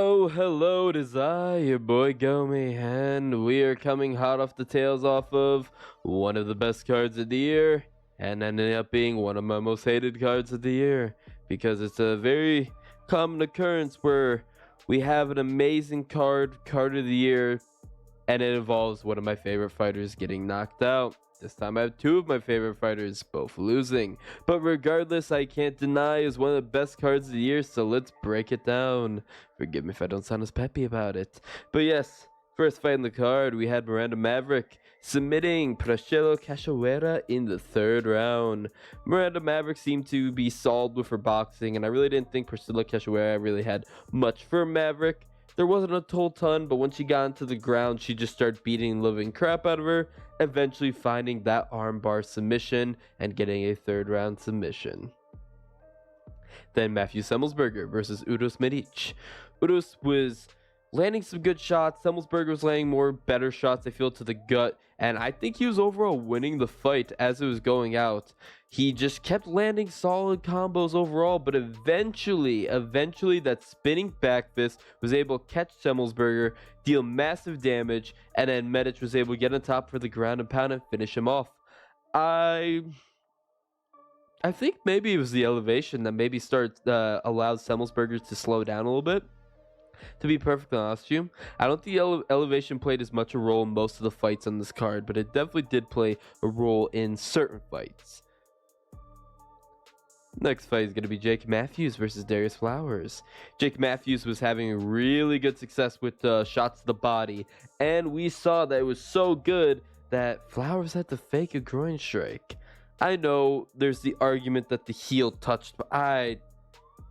Oh, hello, it is I, your boy Gomi, and we are coming hot off the tails off of one of the best cards of the year, and ending up being one of my most hated cards of the year, because it's a very common occurrence where we have an amazing card of the year, and it involves one of my favorite fighters getting knocked out. This time I have two of my favorite fighters both losing, but regardless, I can't deny is one of the best cards of the year, so let's break it down. Forgive me if I don't sound as peppy about it. But yes, first fight in the card, we had Miranda Maverick submitting Priscilla Cachoeira in the third round. Miranda Maverick seemed to be solid with her boxing, and I really didn't think Priscilla Cachoeira really had much for Maverick. There wasn't a total ton, but when she got into the ground, she just started beating the living crap out of her, eventually finding that armbar submission and getting a third round submission. Then Matthew Semmelsberger versus Udos Medic. Udos was landing some good shots. Semmelsberger was landing more better shots, I feel, to the gut, and I think he was overall winning the fight as it was going out. He just kept landing solid combos overall, but eventually that spinning back fist was able to catch Semmelsberger, deal massive damage, and then Medic was able to get on top for the ground and pound and finish him off. I think maybe it was the elevation that maybe allowed Semmelsberger to slow down a little bit. To be perfectly honest with you, I don't think elevation played as much a role in most of the fights on this card, but it definitely did play a role in certain fights. Next fight is going to be Jake Matthews versus Darius Flowers. Jake Matthews was having really good success with shots to the body, and we saw that it was so good that Flowers had to fake a groin strike. I know there's the argument that the heel touched, but I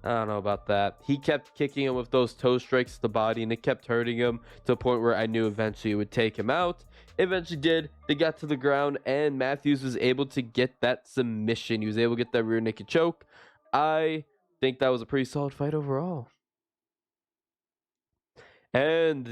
don't know about that. He kept kicking him with those toe strikes to the body, and it kept hurting him to the point where I knew eventually it would take him out. Eventually did. They got to the ground, and Matthews was able to get that submission. He was able to get that rear naked choke. I think that was a pretty solid fight overall. And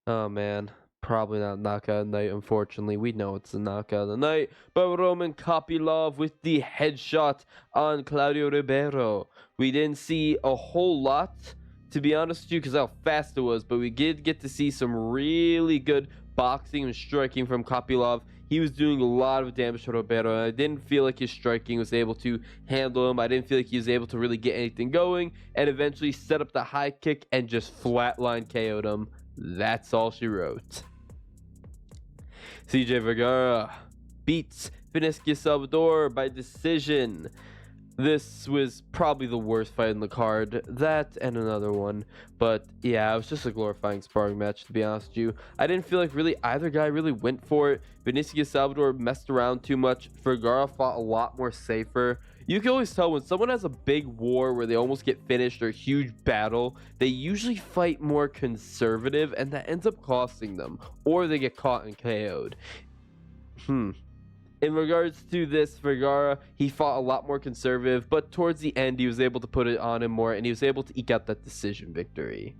oh man, probably not knockout of the night, unfortunately. We know it's the knockout of the night. But Roman Kopylov with the headshot on Claudio Ribeiro. We didn't see a whole lot, to be honest with you, because how fast it was. But we did get to see some really good boxing and striking from Kopylov. He was doing a lot of damage to Ribeiro, and I didn't feel like his striking was able to handle him. I didn't feel like he was able to really get anything going, and eventually set up the high kick and just flatline KO'd him. That's all she wrote. CJ Vergara beats Vinicius Salvador by decision. This was probably the worst fight in the card. That and another one. But yeah, it was just a glorifying sparring match, to be honest with you. I didn't feel like really either guy really went for it. Vinicius Salvador messed around too much. Vergara fought a lot more safer. You can always tell when someone has a big war where they almost get finished or a huge battle, they usually fight more conservative, and that ends up costing them. Or they get caught and KO'd. In regards to this, Vergara, he fought a lot more conservative, but towards the end, he was able to put it on him more, and he was able to eke out that decision victory.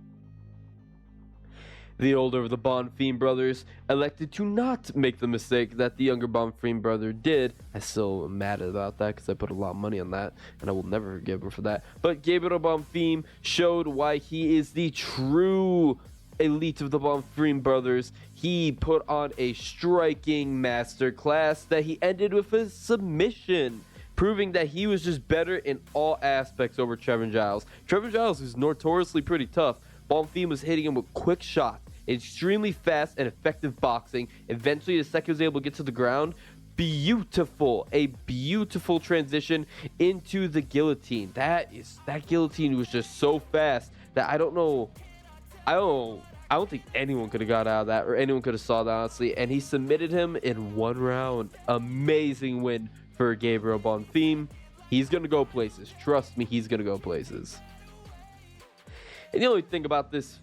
The older of the Bonfim brothers elected to not make the mistake that the younger Bonfim brother did. I still am mad about that because I put a lot of money on that, and I will never forgive him for that. But Gabriel Bonfim showed why he is the true elite of the Bonfim brothers. He put on a striking masterclass that he ended with a submission, proving that he was just better in all aspects over Trevin Giles. Trevin Giles is notoriously pretty tough. Bonfim was hitting him with quick shots, extremely fast and effective boxing. Eventually, the second was able to get to the ground. A beautiful transition into the guillotine. That guillotine was just so fast that I don't think anyone could have got out of that, or anyone could have saw that, honestly. And he submitted him in one round. Amazing win for Gabriel Bonfim. He's gonna go places. Trust me, he's gonna go places. And the only thing about this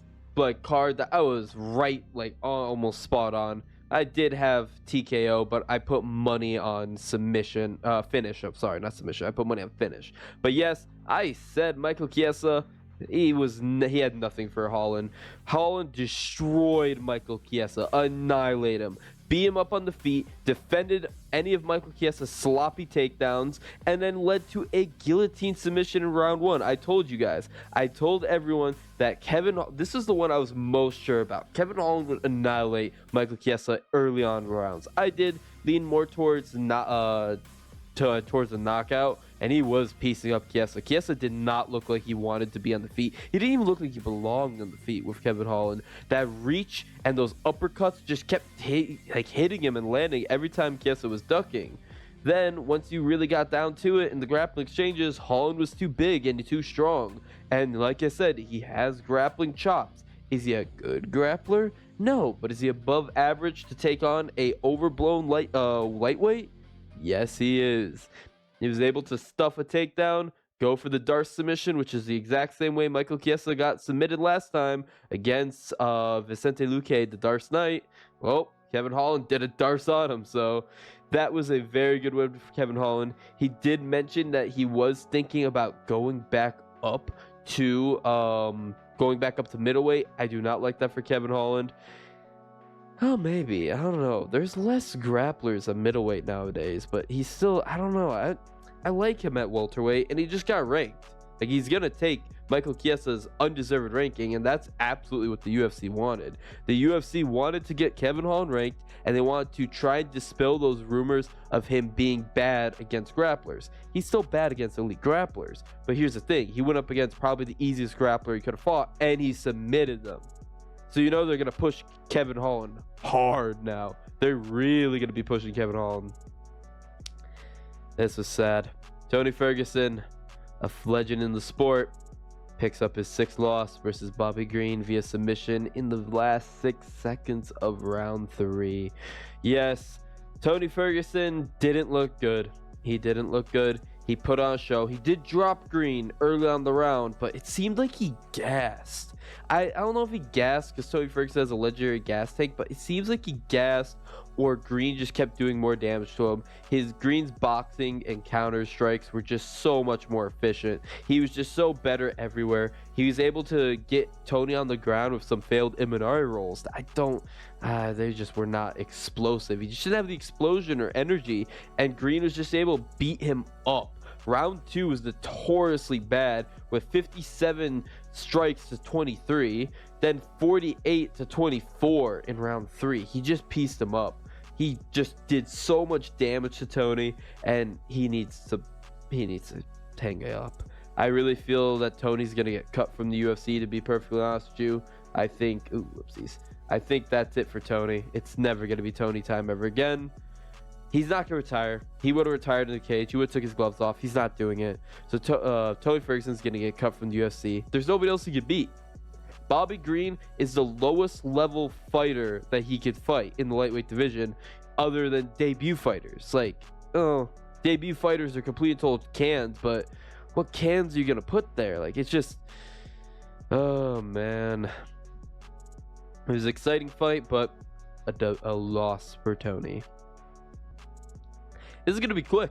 card that I was right, almost spot on. I did have TKO, but I put money on submission, finish. I'm sorry, not submission. I put money on finish. But yes, I said Michael Chiesa. He had nothing for Holland. Holland destroyed Michael Chiesa, annihilated him. beat him up on the feet, defended any of Michael Chiesa's sloppy takedowns, and then led to a guillotine submission in round 1. I told you guys, I told everyone that this is the one I was most sure about. Kevin Holland would annihilate Michael Chiesa early on rounds. I did lean more towards towards the knockout, and he was piecing up Chiesa. Chiesa did not look like he wanted to be on the feet. He didn't even look like he belonged on the feet with Kevin Holland. That reach and those uppercuts just kept hitting him and landing every time Chiesa was ducking. Then, once you really got down to it in the grappling exchanges, Holland was too big and too strong. And like I said, he has grappling chops. Is he a good grappler? No, but is he above average to take on a overblown lightweight? Yes, he is. He was able to stuff a takedown, go for the Darce submission, which is the exact same way Michael Chiesa got submitted last time against Vicente Luque, the Darce Knight. Well, Kevin Holland did a Darce on him, so that was a very good win for Kevin Holland. He did mention that he was thinking about going back up to middleweight. I do not like that for Kevin Holland. Oh, maybe. I don't know. There's less grapplers at middleweight nowadays, but he's still, I don't know. I like him at welterweight, and he just got ranked. Like, he's going to take Michael Chiesa's undeserved ranking, and that's absolutely what the UFC wanted. The UFC wanted to get Kevin Holland ranked, and they wanted to try and dispel those rumors of him being bad against grapplers. He's still bad against elite grapplers, but here's the thing. He went up against probably the easiest grappler he could have fought, and he submitted them. So you know they're going to push Kevin Holland hard now. They're really going to be pushing Kevin Holland. This was sad. Tony Ferguson, a legend in the sport, picks up his 6th loss versus Bobby Green via submission in the last 6 seconds of round 3. Yes, Tony Ferguson didn't look good. He didn't look good. He put on a show. He did drop Green early on the round, but it seemed like he gassed. I don't know if he gassed because Tony Ferguson has a legendary gas tank, but it seems like he gassed or Green just kept doing more damage to him. Green's boxing and counter strikes were just so much more efficient. He was just so better everywhere. He was able to get Tony on the ground with some failed Imanari rolls. They just were not explosive. He just didn't have the explosion or energy, and Green was just able to beat him up. Round 2 was notoriously bad with 57 strikes to 23, then 48 to 24 in round 3. He just pieced him up. He just did so much damage to Tony, and he needs to hang it up. I really feel that Tony's gonna get cut from the UFC, to be perfectly honest with you. I think that's it for Tony. It's never gonna be Tony time ever again. He's not gonna retire. He would have retired in the cage. He would have took his gloves off. He's not doing it. So Tony Ferguson's gonna get cut from the UFC. There's nobody else he could beat. Bobby Green is the lowest level fighter that he could fight in the lightweight division, other than debut fighters. Debut fighters are complete and total cans, but what cans are you gonna put there? It's just, oh man. It was an exciting fight, but a loss for Tony. This is going to be quick.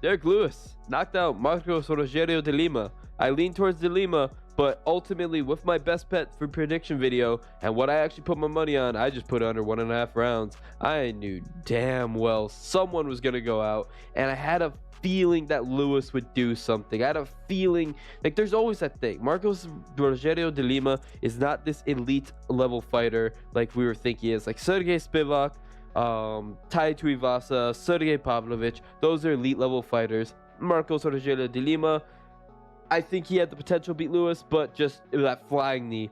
Derek Lewis knocked out Marcos Rogerio de Lima. I lean towards de Lima, but ultimately with my best bet for prediction video and what I actually put my money on, I just put under 1.5 rounds. I knew damn well someone was going to go out, and I had a feeling that Lewis would do something. I had a feeling, there's always that thing. Marcos Rogerio de Lima is not this elite level fighter like we were thinking he is. Like Sergey Spivak, Tai Tuivasa, Sergey Pavlovich, those are elite level fighters. Marcos Rogerio de Lima, I think he had the potential to beat Lewis, but just that flying knee,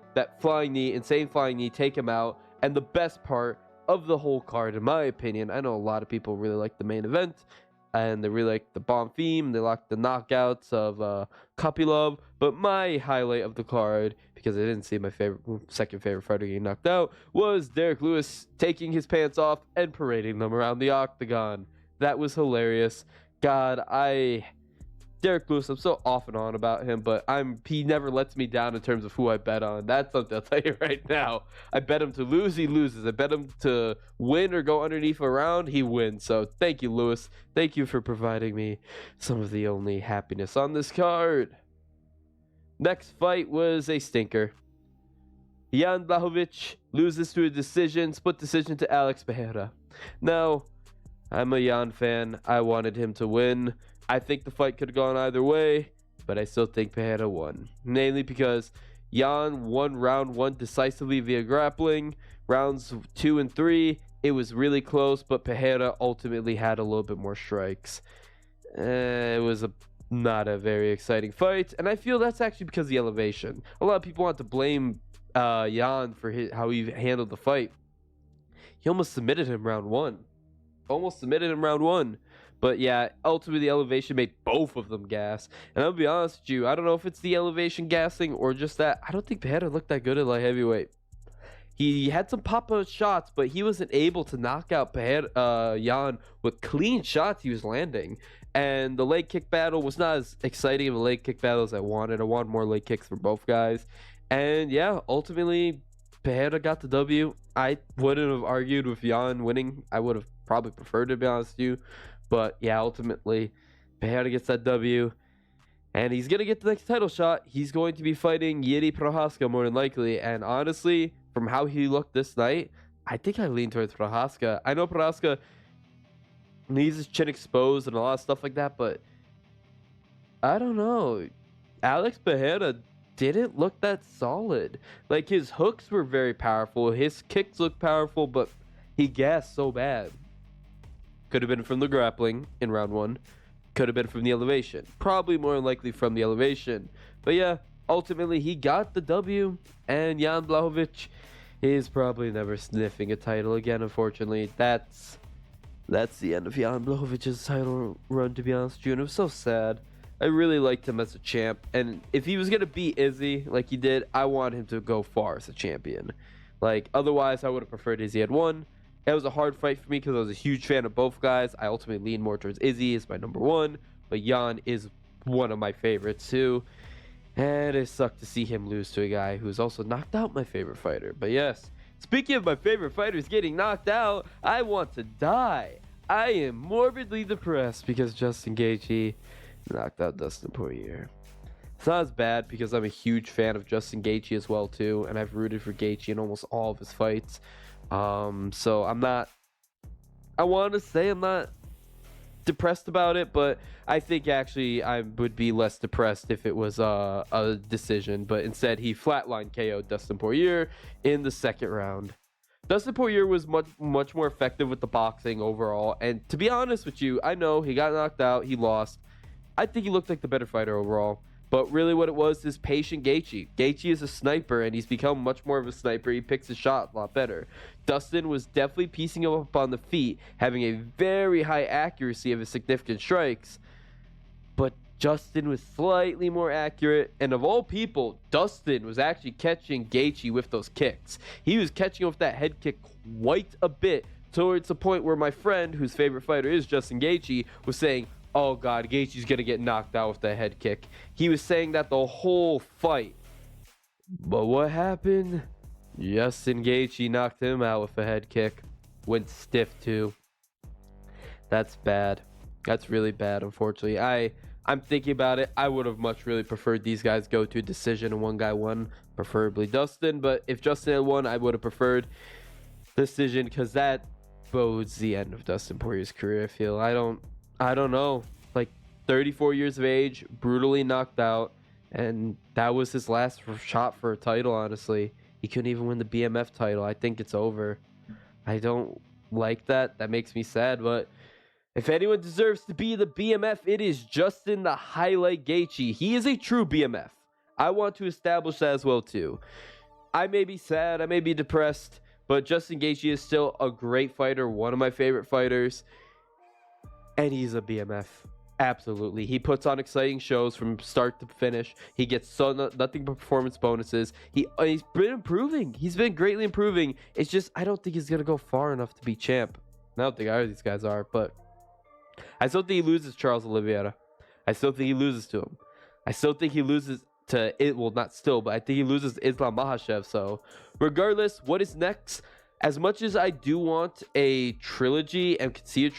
insane flying knee, take him out. And the best part of the whole card, in my opinion, I know a lot of people really like the main event, and they really like the Bonfim, they like the knockouts of Kopylov, but my highlight of the card, because I didn't see my second favorite fighter getting knocked out, was Derek Lewis taking his pants off and parading them around the octagon. That was hilarious. God, Derek Lewis, I'm so off and on about him, but he never lets me down in terms of who I bet on. That's something I'll tell you right now. I bet him to lose, he loses. I bet him to win or go underneath a round, he wins. So thank you, Lewis. Thank you for providing me some of the only happiness on this card. Next fight was a stinker. Jan Blachowicz loses to a decision, split decision to Alex Pereira. Now, I'm a Jan fan. I wanted him to win. I think the fight could have gone either way, but I still think Pereira won. Mainly because Jan won round 1 decisively via grappling. Rounds 2 and 3, it was really close, but Pereira ultimately had a little bit more strikes. It was not a very exciting fight, and I feel that's actually because of the elevation. A lot of people want to blame Jan for how he handled the fight. He almost submitted him round 1. But yeah, ultimately the elevation made both of them gas. And I'll be honest with you, I don't know if it's the elevation gassing or just that. I don't think Pereira looked that good at light heavyweight. He had some pop-up shots, but he wasn't able to knock out Jan with clean shots he was landing. And the leg kick battle was not as exciting of a leg kick battle as I wanted. I wanted more leg kicks for both guys. And yeah, ultimately, Pereira got the W. I wouldn't have argued with Jan winning. I would have probably preferred, to be honest with you. But yeah, ultimately, Pereira gets that W. And he's going to get the next title shot. He's going to be fighting Jiří Procházka more than likely. And honestly, from how he looked this night, I think I lean towards Procházka. I know Procházka needs his chin exposed and a lot of stuff like that, but I don't know. Alex Pereira didn't look that solid. Like, his hooks were very powerful. His kicks looked powerful, but he gassed so bad. Could have been from the grappling in round 1. Could have been from the elevation. Probably more than likely from the elevation. But yeah, ultimately he got the W, and Jan Blachowicz is probably never sniffing a title again, unfortunately. That's the end of Jan Blachowicz's title run, to be honest with you, and it was so sad. I really liked him as a champ, and if he was going to beat Izzy like he did, I want him to go far as a champion. Like, otherwise, I would have preferred Izzy had won. It was a hard fight for me because I was a huge fan of both guys. I ultimately lean more towards Izzy as my number 1, but Jan is one of my favorites too. And it sucked to see him lose to a guy who's also knocked out my favorite fighter. But yes, speaking of my favorite fighters getting knocked out, I want to die. I am morbidly depressed because Justin Gaethje knocked out Dustin Poirier. It's not as bad because I'm a huge fan of Justin Gaethje as well too, and I've rooted for Gaethje in almost all of his fights. So I'm not depressed about it, but I think actually I would be less depressed if it was a decision. But instead, he flatline KO'd Dustin Poirier in the second round. Dustin Poirier was much more effective with the boxing overall, and to be honest with you, I know he got knocked out, he lost. I think he looked like the better fighter overall. But really what it was is patient Gaethje. Gaethje is a sniper, and he's become much more of a sniper. He picks his shot a lot better. Dustin was definitely piecing him up on the feet, having a very high accuracy of his significant strikes. But Justin was slightly more accurate, and of all people, Dustin was actually catching Gaethje with those kicks. He was catching him with that head kick quite a bit, towards the point where my friend, whose favorite fighter is Justin Gaethje, was saying, "Oh God, Gaethje's gonna get knocked out with that head kick." He was saying that the whole fight. But what happened? Justin Gaethje knocked him out with a head kick. Went stiff too. That's bad. That's really bad, unfortunately. I'm thinking about it. I would have much really preferred these guys go to a decision and one guy won, preferably Dustin. But if Justin had won, I would have preferred decision, because that bodes the end of Dustin Poirier's career, I feel. I don't know. Like, 34 years of age, brutally knocked out, and that was his last shot for a title, honestly. He couldn't even win the BMF title. I think it's over. I don't like that. That makes me sad, but if anyone deserves to be the BMF, it is Justin the Highlight Gaethje. He is a true BMF. I want to establish that as well, too. I may be sad, I may be depressed, but Justin Gaethje is still a great fighter, one of my favorite fighters. And he's a BMF. Absolutely. He puts on exciting shows from start to finish. He gets nothing but performance bonuses. He's been improving. He's been greatly improving. It's just, I don't think he's going to go far enough to be champ. I don't think either of these guys are, but I still think he loses Charles Oliveira. I still think he loses to him. I still think he loses to it. Well, not still, but I think he loses to Islam Makhachev. So regardless, what is next? As much as I do want a trilogy and could see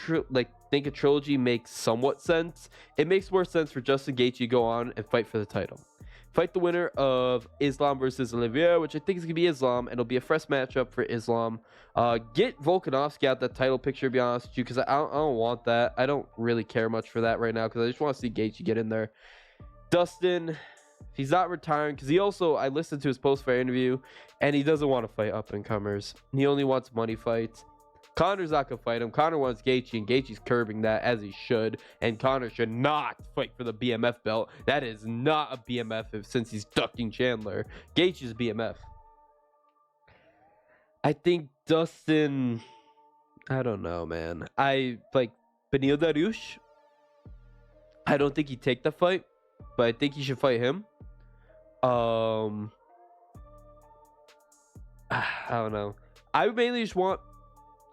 think a trilogy makes somewhat sense, it makes more sense for Justin Gaethje to go on and fight for the title. fight the winner of Islam versus Ribeiro, which I think is going to be Islam, and it'll be a fresh matchup for Islam. Get Volkanovski out that title picture, to be honest with you, because I don't want that. I don't really care much for that right now, because I just want to see Gaethje get in there. Dustin, if he's not retiring, because I listened to his post-fight interview, and he doesn't want to fight up-and-comers. He only wants money fights. Conor's not going to fight him. Conor wants Gaethje, and Gaethje's curbing that, as he should. And Conor should not fight for the BMF belt. That is not a BMF since he's ducking Chandler. Gaethje's BMF. I think Dustin... I don't know, man. I like Beneil Dariush. I don't think he'd take the fight, but I think he should fight him. I don't know. I mainly just want...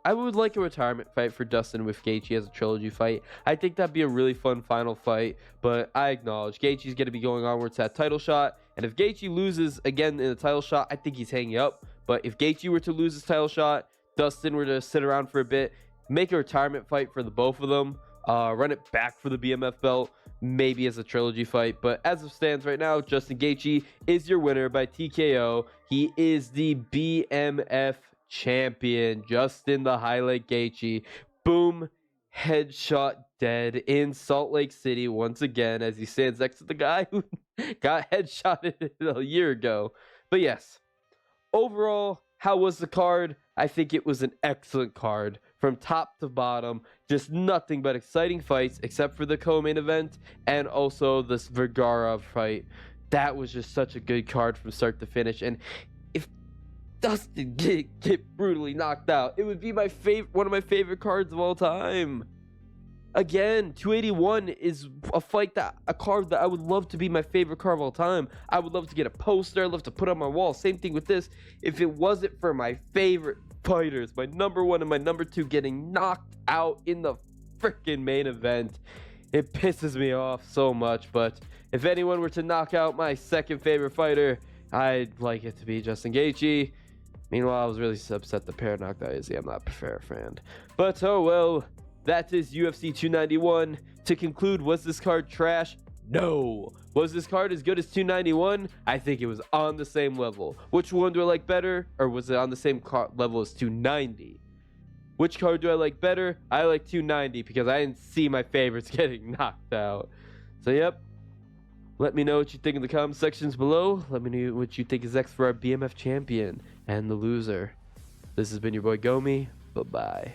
I would like a retirement fight for Dustin with Gaethje as a trilogy fight. I think that'd be a really fun final fight, but I acknowledge Gaethje's going to be going onwards to that title shot, and if Gaethje loses again in the title shot, I think he's hanging up. But if Gaethje were to lose his title shot, Dustin were to sit around for a bit, make a retirement fight for the both of them, run it back for the BMF belt, maybe as a trilogy fight. But as it stands right now, Justin Gaethje is your winner by TKO. He is the BMF champion. Justin the Highlight Gaethje. Boom, headshot dead in Salt Lake City once again, as he stands next to the guy who got headshotted a year ago. But yes, overall, how was the card? I think it was an excellent card from top to bottom. Just nothing but exciting fights, except for the co-main event and also this Vergara fight. That was just such a good card from start to finish. And if Dustin get brutally knocked out, it would be one of my favorite cards of all time. Again, 281 is a card that I would love to be my favorite card of all time. I would love to get a poster. I'd love to put on my wall. Same thing with this. If it wasn't for my favorite fighters, my number 1 and my number 2 getting knocked out in the freaking main event, it pisses me off so much. But if anyone were to knock out my second favorite fighter, I'd like it to be Justin Gaethje. Meanwhile, I was really upset the Pereira knocked out Izzy. I'm not a fair fan. But oh well, that is UFC 291. To conclude, was this card trash? No. Was this card as good as 291? I think it was on the same level. Which one do I like better? Or was it on the same level as 290? Which card do I like better? I like 290 because I didn't see my favorites getting knocked out. So yep. Let me know what you think in the comment sections below. Let me know what you think is next for our BMF champion and the loser. This has been your boy Gomi. Bye-bye.